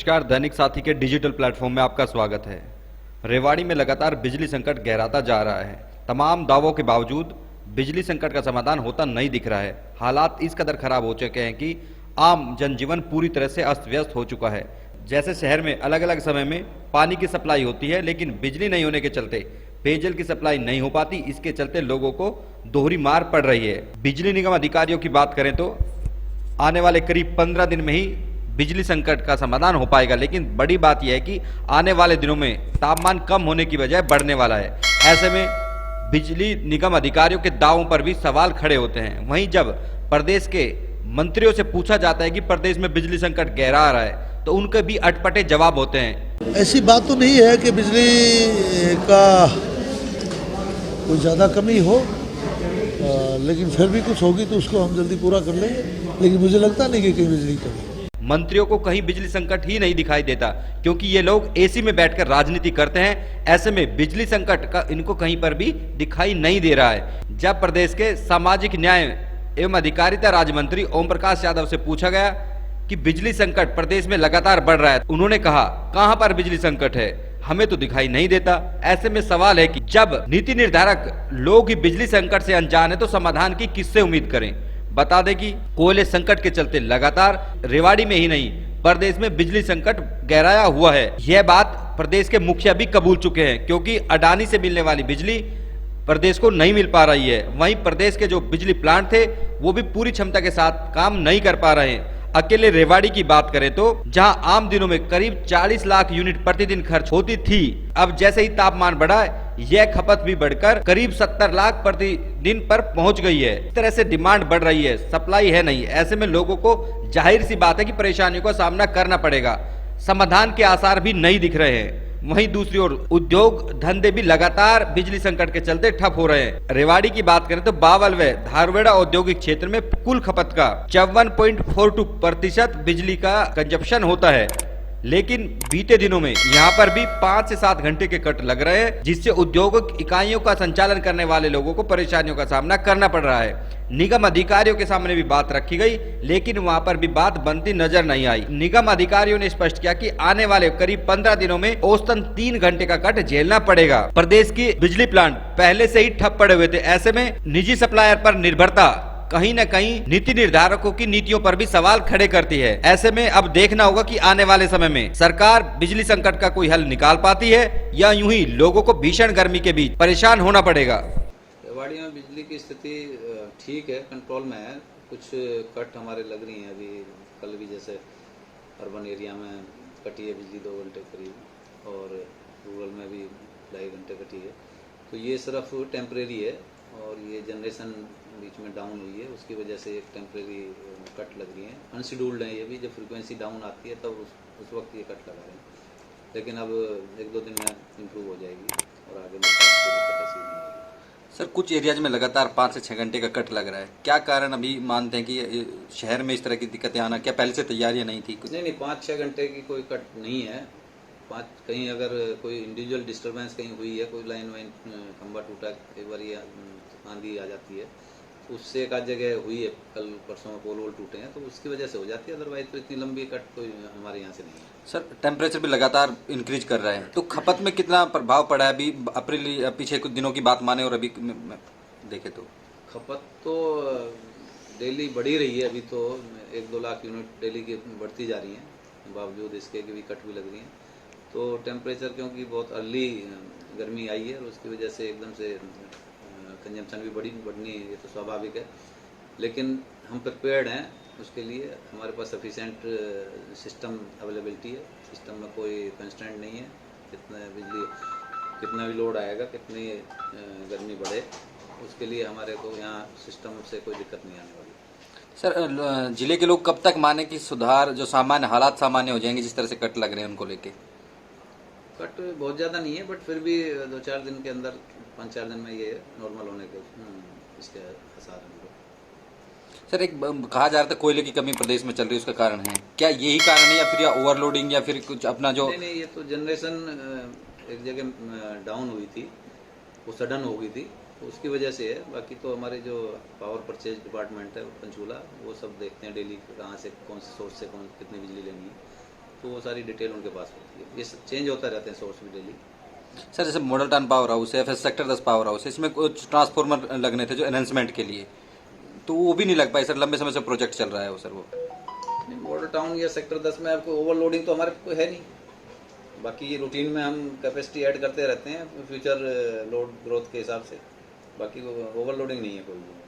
नमस्कार, दैनिक साथी के डिजिटल प्लेटफॉर्म में आपका स्वागत है। रेवाड़ी में लगातार बिजली संकट गहराता जा रहा है। तमाम दावों के बावजूद बिजली संकट का समाधान होता नहीं दिख रहा है। हालात इस कदर खराब हो चुके हैं कि आम जनजीवन पूरी तरह से अस्त व्यस्त हो चुका है। जैसे शहर में अलग अलग समय में पानी की सप्लाई होती है, लेकिन बिजली नहीं होने के चलते पेयजल की सप्लाई नहीं हो पाती। इसके चलते लोगों को दोहरी मार पड़ रही है। बिजली निगम अधिकारियों की बात करें तो आने वाले करीब 15 दिन में ही बिजली संकट का समाधान हो पाएगा, लेकिन बड़ी बात यह है कि आने वाले दिनों में तापमान कम होने की बजाय बढ़ने वाला है। ऐसे में बिजली निगम अधिकारियों के दावों पर भी सवाल खड़े होते हैं। वहीं जब प्रदेश के मंत्रियों से पूछा जाता है कि प्रदेश में बिजली संकट गहरा आ रहा है, तो उनके भी अटपटे जवाब होते हैं। ऐसी बात तो नहीं है कि बिजली का कोई ज़्यादा कमी हो, लेकिन फिर भी कुछ होगी तो उसको हम जल्दी पूरा कर लेंगे, लेकिन मुझे लगता नहीं कि कहीं बिजली की कमी। मंत्रियों को कहीं बिजली संकट ही नहीं दिखाई देता, क्योंकि ये लोग एसी में बैठकर राजनीति करते हैं। ऐसे में बिजली संकट का इनको कहीं पर भी दिखाई नहीं दे रहा है। जब प्रदेश के सामाजिक न्याय एवं अधिकारिता राज्य मंत्री ओम प्रकाश यादव से पूछा गया कि बिजली संकट प्रदेश में लगातार बढ़ रहा है, उन्होंने कहा, कहां पर बिजली संकट है, हमें तो दिखाई नहीं देता। ऐसे में सवाल है कि जब नीति निर्धारक लोग ही बिजली संकट से अनजान है, तो समाधान की किससे उम्मीद करें। बता दें कि कोयले संकट के चलते लगातार रेवाड़ी में ही नहीं प्रदेश में बिजली संकट गहराया हुआ है। यह बात प्रदेश के मुखिया भी कबूल चुके हैं, क्योंकि अडानी से मिलने वाली बिजली प्रदेश को नहीं मिल पा रही है। वहीं प्रदेश के जो बिजली प्लांट थे वो भी पूरी क्षमता के साथ काम नहीं कर पा रहे हैं। अकेले रेवाड़ी की बात करें तो जहां आम दिनों में करीब 40 लाख यूनिट प्रतिदिन खर्च होती थी, अब जैसे ही तापमान बढ़ा यह खपत भी बढ़कर करीब 70 लाख प्रतिदिन पर पहुंच गई है। इस तरह से डिमांड बढ़ रही है, सप्लाई है नहीं। ऐसे में लोगों को जाहिर सी बात है कि परेशानियों का सामना करना पड़ेगा। समाधान के आसार भी नहीं दिख रहे हैं। वहीं दूसरी ओर उद्योग धंधे भी लगातार बिजली संकट के चलते ठप हो रहे हैं। रेवाड़ी की बात करें तो बावल व धारवेड़ा औद्योगिक क्षेत्र में कुल खपत का 54.42% बिजली का कंजप्शन होता है, लेकिन बीते दिनों में यहाँ पर भी 5 से 7 घंटे के कट लग रहे हैं, जिससे उद्योगिक इकाइयों का संचालन करने वाले लोगों को परेशानियों का सामना करना पड़ रहा है। निगम अधिकारियों के सामने भी बात रखी गई, लेकिन वहां पर भी बात बनती नजर नहीं आई। निगम अधिकारियों ने स्पष्ट किया कि आने वाले करीब 15 दिनों में औसतन 3 घंटे का कट झेलना पड़ेगा। प्रदेश की बिजली प्लांट पहले से ही ठप पड़े हुए थे। ऐसे में निजी सप्लायर पर निर्भरता कहीं न कहीं नीति निर्धारकों की नीतियों पर भी सवाल खड़े करती है। ऐसे में अब देखना होगा कि आने वाले समय में सरकार बिजली संकट का कोई हल निकाल पाती है या यूं ही लोगों को भीषण गर्मी के बीच परेशान होना पड़ेगा। रेवाड़ी में बिजली की स्थिति ठीक है, कंट्रोल में है। कुछ कट हमारे लग रही हैं अभी, कल भी जैसे अर्बन एरिया में कटी है बिजली 2 घंटे करीब, और रूरल में भी 2.5 घंटे कटी है। तो ये सिर्फ टेम्परेरी है, और ये जनरेशन बीच में डाउन हुई है, उसकी वजह से एक टेम्परेरी कट लग रही है। अनशेड्यूल्ड है ये भी, जब फ्रीक्वेंसी डाउन आती है तब उस वक्त ये कट लगा रहे हैं, लेकिन अब 1-2 दिन में इम्प्रूव हो जाएगी और आगे में दिक्कत ऐसी नहीं आएगी। सर, कुछ एरियाज में लगातार 5 से 6 घंटे का कट लग रहा है, क्या कारण अभी मानते हैं कि शहर में इस तरह की दिक्कतें आना, क्या पहले से तैयारियां नहीं थी? नहीं, 5-6 घंटे की कोई कट नहीं है। कहीं अगर कोई इंडिविजुअल डिस्टर्बेंस कहीं हुई है, कोई लाइन वाइन खंबा टूटा, एक बार ये आंधी आ जाती है, उससे एक आध जगह हुई है, कल परसों में पोल वोल टूटे हैं, तो उसकी वजह से हो जाती है। अदरवाइज तो इतनी लंबी कट कोई हमारे यहाँ से नहीं है। सर, टेम्परेचर भी लगातार इंक्रीज कर रहा है, तो खपत में कितना प्रभाव पड़ा है? अभी अप्रैल पीछे कुछ दिनों की बात माने और अभी देखे तो खपत तो डेली बढ़ी रही है। अभी तो 1-2 लाख यूनिट डेली की बढ़ती जा रही है, बावजूद इसके कि भी कट भी लग रही हैं। तो टेम्परेचर क्योंकि बहुत अर्ली गर्मी आई है, और उसकी वजह से एकदम से कंजम्पशन भी बढ़नी, ये तो स्वाभाविक है। लेकिन हम प्रिपेयर्ड हैं उसके लिए, हमारे पास सफिशेंट सिस्टम अवेलेबिलिटी है, सिस्टम में कोई कंस्ट्रेंट नहीं है। कितना भी लोड आएगा, कितनी गर्मी बढ़े, उसके लिए हमारे को यहाँ सिस्टम से कोई दिक्कत नहीं आने वाली। सर, जिले के लोग कब तक माने कि सुधार, जो सामान्य हालात सामान्य हो जाएंगे जिस तरह से कट लग रहे हैं उनको लेके? कट बहुत ज़्यादा नहीं है, बट फिर भी 2-4 दिन के अंदर, 5-4 दिन में ये नॉर्मल होने के इसके आसार हैं। सर, एक कहा जा रहा था कोयले की कमी प्रदेश में चल रही है, उसका कारण है क्या? यही कारण है या फिर ओवरलोडिंग या फिर कुछ अपना जो नहीं, ये तो जनरेशन एक जगह डाउन हुई थी, वो सडन हो गई थी, तो उसकी वजह से है। बाकी तो हमारे जो पावर परचेज डिपार्टमेंट है पंचकूला, वो सब देखते हैं डेली कहाँ से, कौन से सोर्स से कितनी बिजली लेनी है, तो वो सारी डिटेल उनके पास होती है। ये चेंज होता रहते हैं सोर्स भी डेली। सर जैसे मॉडल टाउन पावर हाउस है, फिर सेक्टर 10 पावर हाउस है, इसमें कुछ ट्रांसफार्मर लगने थे जो एनहेंसमेंट के लिए, तो वो भी नहीं लग पाए सर, लंबे समय से प्रोजेक्ट चल रहा है वो सर वो। नहीं, मॉडल टाउन या सेक्टर 10 में आपको ओवरलोडिंग तो हमारे को है नहीं, बाकी रूटीन में हम कैपेसिटी ऐड करते रहते हैं फ्यूचर लोड ग्रोथ के हिसाब से, बाकी ओवरलोडिंग नहीं है कोई भी।